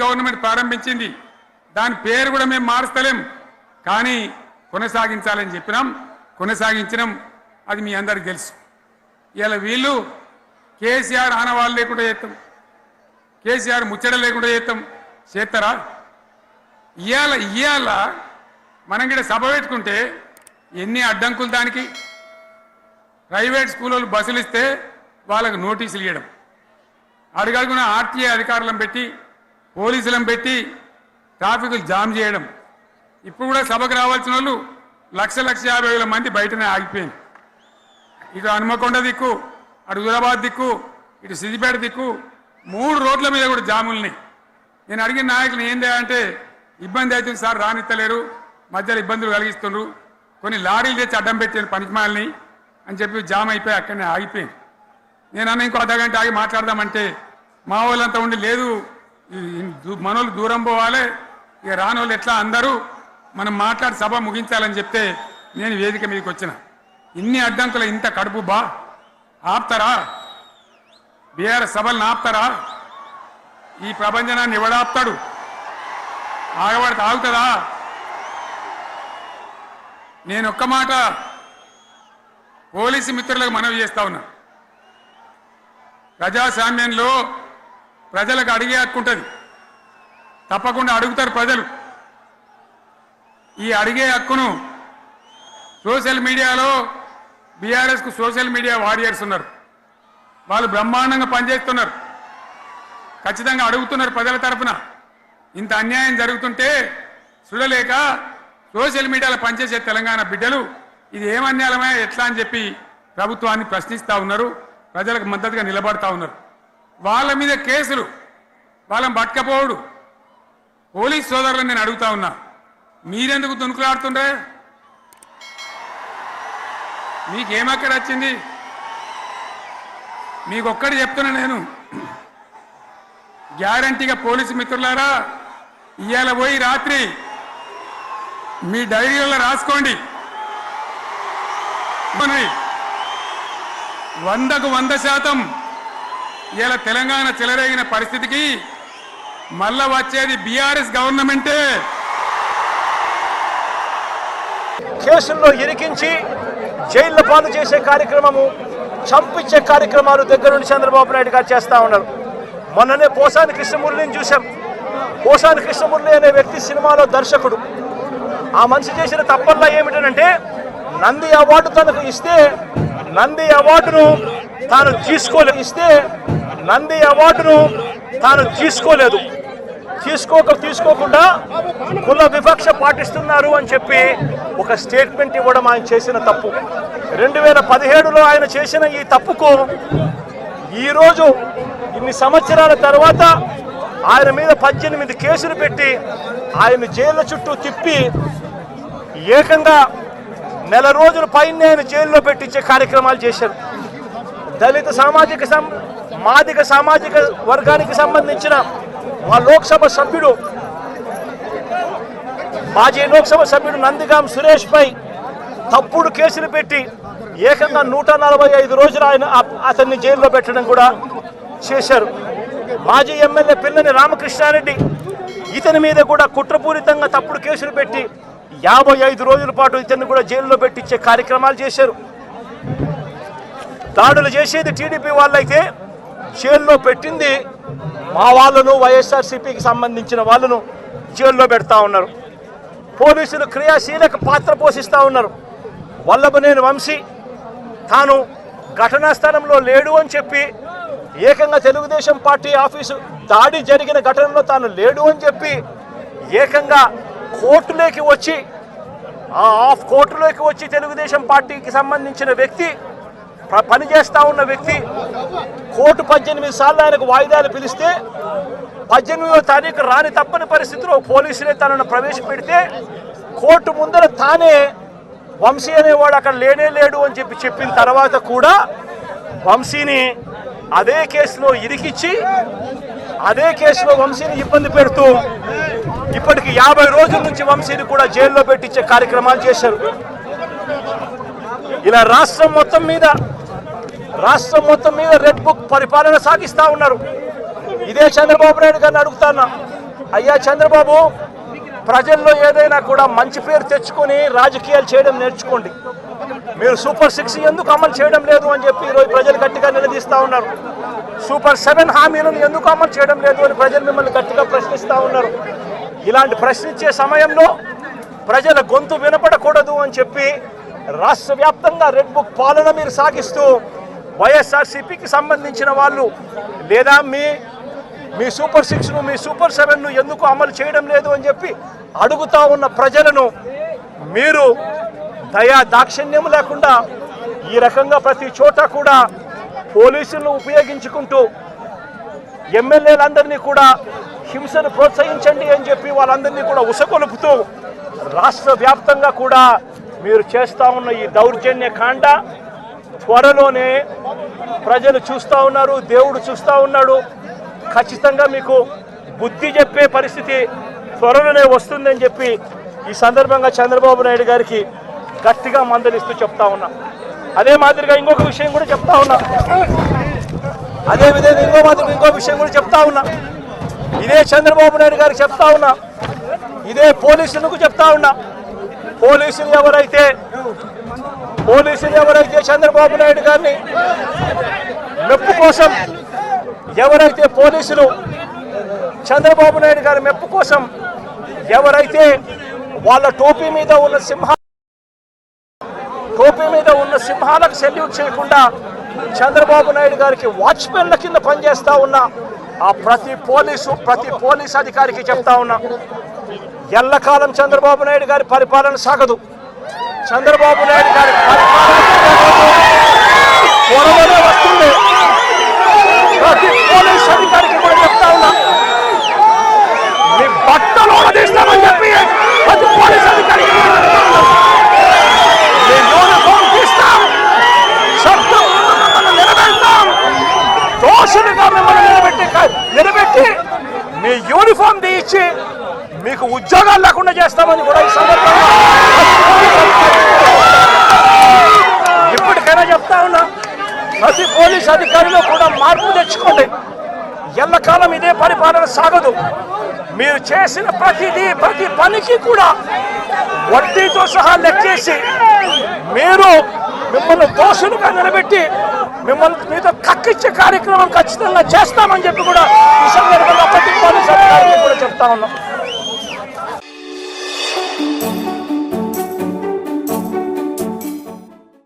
Government ప్రారంభించింది. దాని పేరు కూడా మేము మారుస్తలేం, కానీ కొనసాగించాలని చెప్పినాం, కొనసాగించినాం. అది మీ అందరికి తెలుసు. ఇలా వీళ్ళు కేసీఆర్ ఆనవాళ్ళు లేకుండా చేస్తాం, కేసీఆర్ ముచ్చట లేకుండా చేస్తారా? ఇవాళ మనం కూడా సభ పెట్టుకుంటే ఎన్ని అడ్డంకులు దానికి. ప్రైవేట్ స్కూళ్ళు బస్సులు ఇస్తే వాళ్ళకు నోటీసులు ఇవ్వడం, అడుగడుగున ఆర్టీఏ అధికారులను పెట్టి పోలీసులను పెట్టి ట్రాఫిక్లు జామ్ చేయడం. ఇప్పుడు కూడా సభకు రావాల్సిన వాళ్ళు 1,50,000 మంది బయటనే ఆగిపోయింది. ఇటు హనుమకొండ దిక్కు, అటు హుజరాబాద్ దిక్కు, ఇటు సిద్దిపేట దిక్కు 3 రోడ్ల మీద కూడా జాములున్నాయి. నేను అడిగిన నాయకులు ఏంది అంటే ఇబ్బంది అవుతుంది సార్, రానిత్తలేరు, మధ్యలో ఇబ్బందులు కలిగిస్తున్నారు, కొన్ని లారీలు తెచ్చి అడ్డం పెట్టాను పనికిమాలని అని చెప్పి జామ్ అయిపోయి అక్కడనే ఆగిపోయింది. నేను అన్న ఇంకో అర్ధగంట ఆగి మాట్లాడదామంటే మా వాళ్ళంతా ఉండి లేదు మనోళ్ళు దూరం పోవాలి, ఇక రానోళ్ళు ఎట్లా అందరూ మనం మాట్లాడి సభ ముగించాలని చెప్తే నేను వేదిక మీదకి వచ్చిన. ఇన్ని అడ్డంకులు ఇంత కడుపు ఆపుతారా? బీఆర్ఎస్ సభలను ఆపుతారా? ఈ ప్రపంచనాన్ని ఎవడాపుతాడు? ఆగబడితే ఆగుతుందా? నేను ఒక్క మాట పోలీసు మిత్రులకు మనవి చేస్తా ఉన్నా. ప్రజాస్వామ్యంలో ప్రజలకు అడిగే హక్కు ఉంటుంది, తప్పకుండా అడుగుతారు ప్రజలు. ఈ అడిగే హక్కును సోషల్ మీడియాలో బీఆర్ఎస్కు సోషల్ మీడియా వారియర్స్ ఉన్నారు, వాళ్ళు బ్రహ్మాండంగా పనిచేస్తున్నారు, ఖచ్చితంగా అడుగుతున్నారు ప్రజల తరఫున. ఇంత అన్యాయం జరుగుతుంటే చూడలేక సోషల్ మీడియాలో పనిచేసే తెలంగాణ బిడ్డలు ఇది ఏమన్యాయమే ఎట్లా అని చెప్పి ప్రభుత్వాన్ని ప్రశ్నిస్తూ ఉన్నారు, ప్రజలకు మద్దతుగా నిలబడతా ఉన్నారు. వాళ్ళ మీద కేసులు, వాళ్ళని పట్టుకపోవడు. పోలీస్ సోదరులను నేను అడుగుతా ఉన్నా, మీరెందుకు దునుకులాడుతుండే? మీకేమక్కడ వచ్చింది? మీకు ఒక్కటి చెప్తున్నా నేను, గ్యారంటీగా పోలీసు మిత్రులారా, ఇవాళ పోయి రాత్రి మీ డైరీలలో రాసుకోండి, 100కు 100% ఇలా తెలంగాణ చెలరేగిన పరిస్థితికి మళ్ళా వచ్చేది బీఆర్ఎస్ గవర్నమెంటే. కేసుల్లో ఇరికించి జైల్లో పాలు చేసే కార్యక్రమము, చంపించే కార్యక్రమాలు దగ్గర నుండి చంద్రబాబు నాయుడు గారు చేస్తూ ఉన్నారు. మొన్ననే పోసాని కృష్ణమురళిని చూశాం. పోసాని కృష్ణమురళి అనే వ్యక్తి సినిమాలో దర్శకుడు. ఆ మనిషి చేసిన తప్పల్లా ఏమిటంటే నంది అవార్డు తనకు ఇస్తే నంది అవార్డును తాను తీసుకోలేదు. తీసుకోకుండా కుల వివక్ష పాటిస్తున్నారు అని చెప్పి ఒక స్టేట్మెంట్ ఇవ్వడం ఆయన చేసిన తప్పు. 2017లో ఆయన చేసిన ఈ తప్పుకు ఈరోజు ఇన్ని సంవత్సరాల తర్వాత ఆయన మీద 18 కేసులు పెట్టి ఆయన జైళ్ళ చుట్టూ తిప్పి ఏకంగా 1 రోజుల పైన ఆయన జైల్లో పెట్టించే కార్యక్రమాలు చేశారు. దళిత మాదిగ సామాజిక వర్గానికి సంబంధించిన మా లోక్సభ సభ్యుడు, మాజీ లోక్సభ సభ్యుడు నందిగాం సురేష్ పై తప్పుడు కేసులు పెట్టి ఏకంగా 145 రోజులు అతన్ని జైల్లో పెట్టడం కూడా చేశారు. మాజీ ఎమ్మెల్యే పిల్లని రామకృష్ణారెడ్డి, ఇతని మీద కూడా కుట్రపూరితంగా తప్పుడు కేసులు పెట్టి 55 రోజుల పాటు ఇతన్ని కూడా జైల్లో పెట్టించే కార్యక్రమాలు చేశారు. దాడులు చేసేది టీడీపీ వాళ్ళైతే జైల్లో పెట్టింది మా వాళ్ళను, వైఎస్ఆర్సీపీకి సంబంధించిన వాళ్ళను జైల్లో పెడతా ఉన్నారు. పోలీసులు క్రియాశీలక పాత్ర పోషిస్తూ ఉన్నారు. వల్లభనేని వంశీ తాను ఘటనా స్థలంలో లేడు అని చెప్పి ఏకంగా తెలుగుదేశం పార్టీ ఆఫీసు దాడి జరిగిన ఘటనలో తాను లేడు అని చెప్పి ఏకంగా కోర్టులోకి వచ్చి తెలుగుదేశం పార్టీకి సంబంధించిన వ్యక్తి, పనిచేస్తూ ఉన్న వ్యక్తి కోర్టు 18 సార్లు ఆయనకు వాయిదాలు పిలిస్తే 18వ తారీఖు రాని తప్పని పరిస్థితిలో పోలీసులే తనను ప్రవేశపెడితే కోర్టు ముందర తానే వంశీ అనేవాడు అక్కడ లేడు అని చెప్పిన తర్వాత కూడా వంశీని అదే కేసులో ఇరికిచ్చి అదే కేసులో వంశీని ఇబ్బంది పెడుతూ ఇప్పటికి 50 రోజుల నుంచి వంశీని కూడా జైల్లో పెట్టించే కార్యక్రమాలు చేశారు. ఇలా రాష్ట్రం మొత్తం మీద రెడ్ బుక్ పరిపాలన సాగిస్తూ ఉన్నారు. ఇదే చంద్రబాబు నాయుడు గారిని అడుగుతానా, అయ్యా చంద్రబాబు, ప్రజల్లో ఏదైనా కూడా మంచి పేరు తెచ్చుకొని రాజకీయాలు చేయడం నేర్చుకోండి. మీరు సూపర్ 6 ఎందుకు అమలు చేయడం లేదు అని చెప్పి ఈరోజు ప్రజలు గట్టిగా నిలదీస్తూ ఉన్నారు. సూపర్ 7 హామీలను ఎందుకు అమలు చేయడం లేదు అని ప్రజలు మిమ్మల్ని గట్టిగా ప్రశ్నిస్తూ ఉన్నారు. ఇలాంటి ప్రశ్నించే సమయంలో ప్రజల గొంతు వినపడకూడదు అని చెప్పి రాష్ట్ర వ్యాప్తంగా రెడ్ బుక్ పాలన మీరు సాగిస్తూ వైఎస్ఆర్సీపీకి సంబంధించిన వాళ్ళు లేదా మీ సూపర్ 6ను మీ సూపర్ 7ను ఎందుకు అమలు చేయడం లేదు అని చెప్పి అడుగుతా ఉన్న ప్రజలను మీరు దయా దాక్షిణ్యం లేకుండా ఈ రకంగా ప్రతి చోట కూడా పోలీసులను ఉపయోగించుకుంటూ ఎమ్మెల్యేలందరినీ కూడా హింసను ప్రోత్సహించండి అని చెప్పి వాళ్ళందరినీ కూడా ఉసగొలుపుతూ రాష్ట్ర వ్యాప్తంగా కూడా మీరు చేస్తూ ఉన్న ఈ దౌర్జన్య కాండ త్వరలోనే ప్రజలు చూస్తూ ఉన్నారు, దేవుడు చూస్తూ ఉన్నాడు. ఖచ్చితంగా మీకు బుద్ధి చెప్పే పరిస్థితి త్వరలోనే వస్తుందని చెప్పి ఈ సందర్భంగా చంద్రబాబు నాయుడు గారికి గట్టిగా మందలిస్తూ చెప్తా ఉన్నా. అదే మాదిరిగా ఇంకొక విషయం కూడా చెప్తా ఉన్నా. అదే విధంగా ఇంకో విషయం కూడా చెప్తా ఉన్నా. ఇదే చంద్రబాబు నాయుడు గారికి చెప్తా ఉన్నా, ఇదే పోలీసులకు చెప్తా ఉన్నా. పోలీసులు ఎవరైతే చంద్రబాబు నాయుడు గారిని మెప్పు కోసం ఎవరైతే పోలీసులు చంద్రబాబు నాయుడు గారి మెప్పు కోసం ఎవరైతే వాళ్ళ టోపీ మీద ఉన్న సింహాలకు సెల్యూట్ చేయకుండా చంద్రబాబు నాయుడు గారికి వాచ్మెన్ల కింద పనిచేస్తా ఉన్న ఆ ప్రతి పోలీస్ అధికారికి చెప్తా ఉన్నా, ఎల్లకాలం చంద్రబాబు నాయుడు గారి పరిపాలన సాగదు. చంద్రబాబు నాయుడు గారి పరిపాలన త్వరలోనే వస్తుంది. ప్రతి పోలీస్ అధికారికి కూడా చెప్తా ఉన్నా, మీ బట్టలు తీస్తామని చెప్పి ప్రతి పోలీస్ అధికారికి యూనిఫామ్ తీస్తాం, చట్టం మిమ్మల్ని నిలబెడతాం, దోషులుగా మిమ్మల్ని నిలబెట్టి మీ యూనిఫామ్ తీయించి మీకు ఉద్యోగాలు లేకుండా చేస్తామని కూడా ఈ సందర్భంగా ఇప్పటికైనా చెప్తా ఉన్నా. ప్రతి పోలీస్ అధికారిలో కూడా మార్పు తెచ్చుకోండి. ఎల్లకాలం ఇదే పరిపాలన సాగదు. మీరు చేసిన ప్రతి పనికి కూడా వడ్డీతో సహా లెక్కేసి మిమ్మల్ని దోషులుగా నిలబెట్టి మీతో కక్కిచ్చే కార్యక్రమం ఖచ్చితంగా చేస్తామని చెప్పి కూడా ఈ సందర్భంగా ప్రతి పోలీస్ అధికారికి కూడా చెప్తా ఉన్నాం.